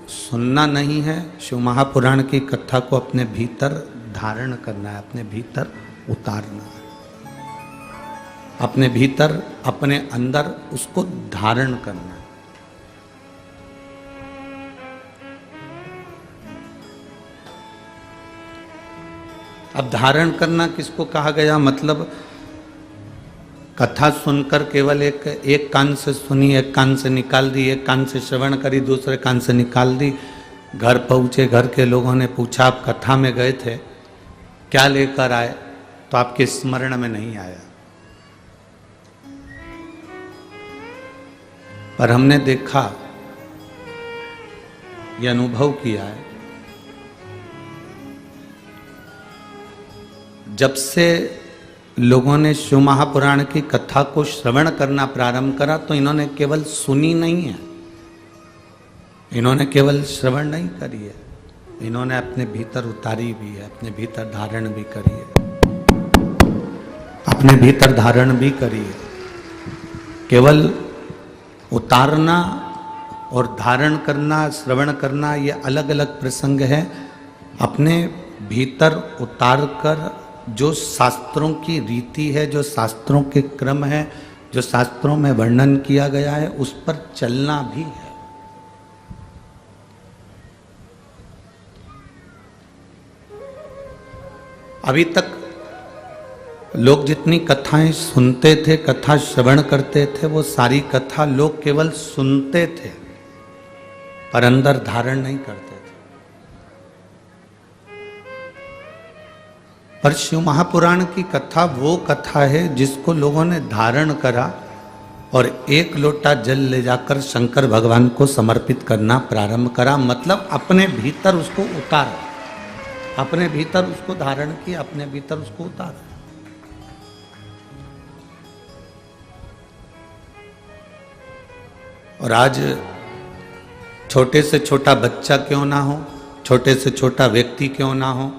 सुनना नहीं है, शिव महापुराण की कथा को अपने भीतर धारण करना है, अपने भीतर उतारना है, अपने भीतर अपने अंदर उसको धारण करना है। अब धारण करना किसको कहा गया? मतलब कथा सुनकर केवल एक कान से सुनी, एक कान से निकाल दी, एक कान से श्रवण करी, दूसरे कान से निकाल दी। घर पहुंचे, घर के लोगों ने पूछा आप कथा में गए थे, क्या लेकर आए? तो आपके स्मरण में नहीं आया। पर हमने देखा, यह अनुभव किया है, जब से लोगों ने शिव महापुराण की कथा को श्रवण करना प्रारंभ करा तो इन्होंने केवल सुनी नहीं है, इन्होंने केवल श्रवण नहीं करी है, इन्होंने अपने भीतर उतारी भी है, अपने भीतर धारण भी करी है, अपने भीतर धारण भी करी है। केवल उतारना और धारण करना, श्रवण करना, ये अलग अलग प्रसंग है। अपने भीतर उतार कर जो शास्त्रों की रीति है, जो शास्त्रों के क्रम है, जो शास्त्रों में वर्णन किया गया है, उस पर चलना भी है। अभी तक लोग जितनी कथाएं सुनते थे, कथा श्रवण करते थे, वो सारी कथा लोग केवल सुनते थे पर अंदर धारण नहीं करते थे। पर शिव महापुराण की कथा वो कथा है जिसको लोगों ने धारण करा और एक लोटा जल ले जाकर शंकर भगवान को समर्पित करना प्रारंभ करा। मतलब अपने भीतर उसको उतारा, अपने भीतर उसको धारण किया, अपने भीतर उसको उतारा। और आज छोटे से छोटा बच्चा क्यों ना हो, छोटे से छोटा व्यक्ति क्यों ना हो,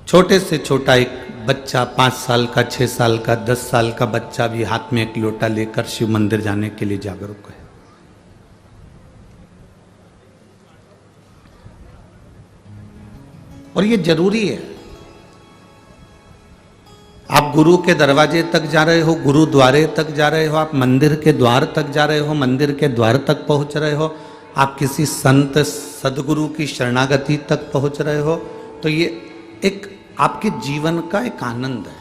छोटे से छोटा एक बच्चा 5 साल का, 6 साल का, 10 साल का बच्चा भी हाथ में एक लोटा लेकर शिव मंदिर जाने के लिए जागरूक है। और ये जरूरी है। आप गुरु के दरवाजे तक जा रहे हो, गुरुद्वारे तक जा रहे हो, आप मंदिर के द्वार तक जा रहे हो, मंदिर के द्वार तक पहुंच रहे हो, आप किसी संत सदगुरु की शरणागति तक पहुंच रहे हो, तो ये एक आपके जीवन का एक आनंद है।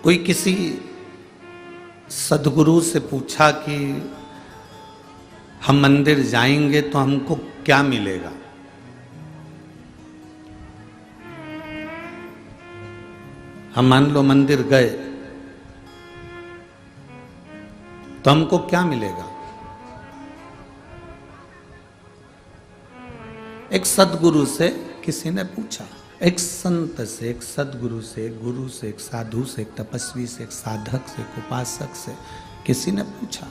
कोई किसी सदगुरु से पूछा कि हम मंदिर जाएंगे तो हमको क्या मिलेगा? हम मान लो मंदिर गए तो हमको क्या मिलेगा? एक सदगुरु से किसी ने पूछा, एक संत से, एक सदगुरु से, एक गुरु से, एक साधु से, एक तपस्वी से, एक साधक से, एक उपासक से किसी ने पूछा,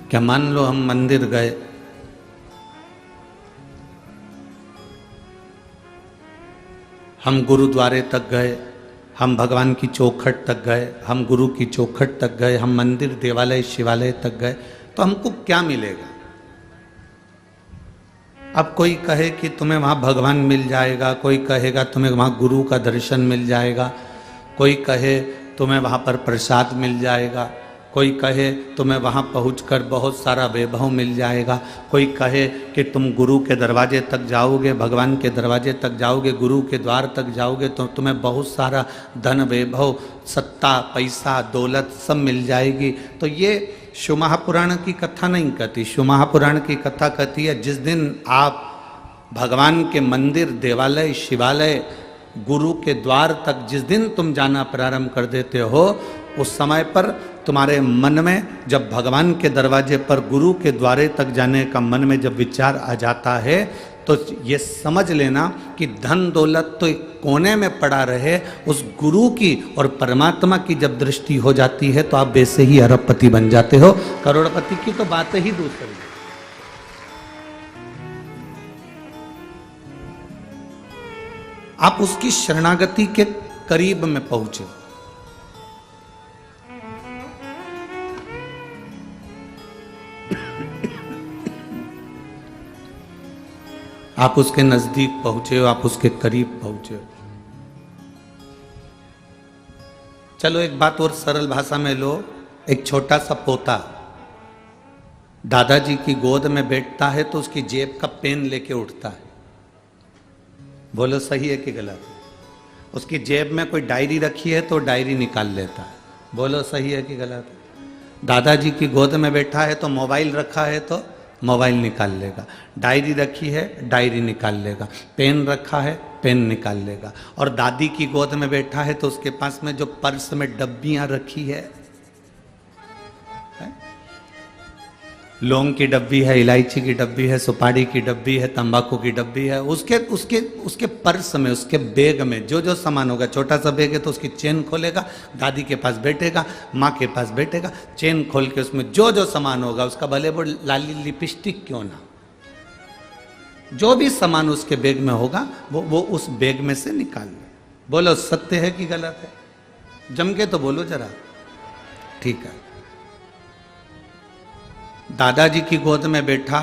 क्या मान लो हम मंदिर गए, हम गुरुद्वारे तक गए, हम भगवान की चौखट तक गए, हम गुरु की चौखट तक गए, हम मंदिर, देवालय, शिवालय तक गए, तो हमको क्या मिलेगा? अब कोई कहे कि तुम्हें वहाँ भगवान मिल जाएगा, कोई कहेगा तुम्हें वहाँ गुरु का दर्शन मिल जाएगा, कोई कहे तुम्हें वहाँ पर प्रसाद मिल जाएगा, कोई कहे तुम्हें वहाँ पहुंचकर बहुत सारा वैभव मिल जाएगा, कोई कहे कि तुम गुरु के दरवाजे तक जाओगे, भगवान के दरवाजे तक जाओगे, गुरु के द्वार तक जाओगे तो तुम्हें बहुत सारा धन, वैभव, सत्ता, पैसा, दौलत सब मिल जाएगी। तो ये शिव महापुराण की कथा नहीं कहती। शिव महापुराण की कथा कहती है जिस दिन आप भगवान के मंदिर, देवालय, शिवालय, गुरु के द्वार तक जिस दिन तुम जाना प्रारंभ कर देते हो, उस समय पर तुम्हारे मन में जब भगवान के दरवाजे पर, गुरु के द्वारे तक जाने का मन में जब विचार आ जाता है तो ये समझ लेना कि धन दौलत तो एक कोने में पड़ा रहे, उस गुरु की और परमात्मा की जब दृष्टि हो जाती है तो आप वैसे ही अरबपति बन जाते हो। करोड़पति की तो बात ही दूसरी है। आप उसकी शरणागति के करीब में पहुंचे। आप उसके नजदीक पहुंचे हो, आप उसके करीब पहुंचे हो। चलो एक बात और सरल भाषा में लो। एक छोटा सा पोता दादाजी की गोद में बैठता है तो उसकी जेब का पेन लेके उठता है। बोलो सही है कि गलत है? उसकी जेब में कोई डायरी रखी है तो डायरी निकाल लेता है। बोलो सही है कि गलत है? दादाजी की गोद में बैठा है तो मोबाइल रखा है तो मोबाइल निकाल लेगा, डायरी रखी है डायरी निकाल लेगा, पेन रखा है पेन निकाल लेगा। और दादी की गोद में बैठा है तो उसके पास में जो पर्स में डब्बियां रखी है, लौंग की डब्बी है, इलायची की डब्बी है, सुपारी की डब्बी है, तंबाकू की डब्बी है, उसके उसके उसके पर्स में, उसके बैग में जो जो सामान होगा। छोटा सा बैग है तो उसकी चेन खोलेगा, दादी के पास बैठेगा, माँ के पास बैठेगा, चेन खोल के उसमें जो जो सामान होगा उसका, भले वो लाली लिपस्टिक क्यों ना, जो भी सामान उसके बैग में होगा वो उस बैग में से निकाल ले। बोलो सत्य है कि गलत है? जम के तो बोलो जरा। ठीक है। दादाजी की गोद में बैठा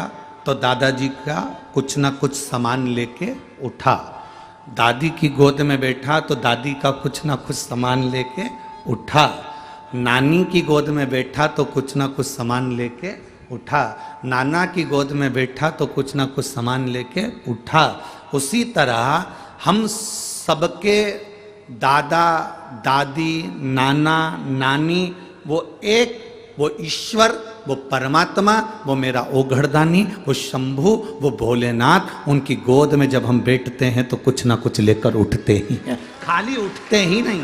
तो दादाजी का कुछ ना कुछ सामान लेके उठा, दादी की गोद में बैठा तो दादी का कुछ ना कुछ सामान लेके उठा, नानी की गोद में बैठा तो कुछ ना कुछ सामान लेके उठा, नाना की गोद में बैठा तो कुछ ना कुछ सामान लेके उठा। उसी तरह हम सबके दादा दादी नाना नानी वो एक, वो ईश्वर, वो परमात्मा, वो मेरा ओघड़दानी, वो शंभू, वो भोलेनाथ, उनकी गोद में जब हम बैठते हैं तो कुछ ना कुछ लेकर उठते ही हैं, खाली उठते ही नहीं।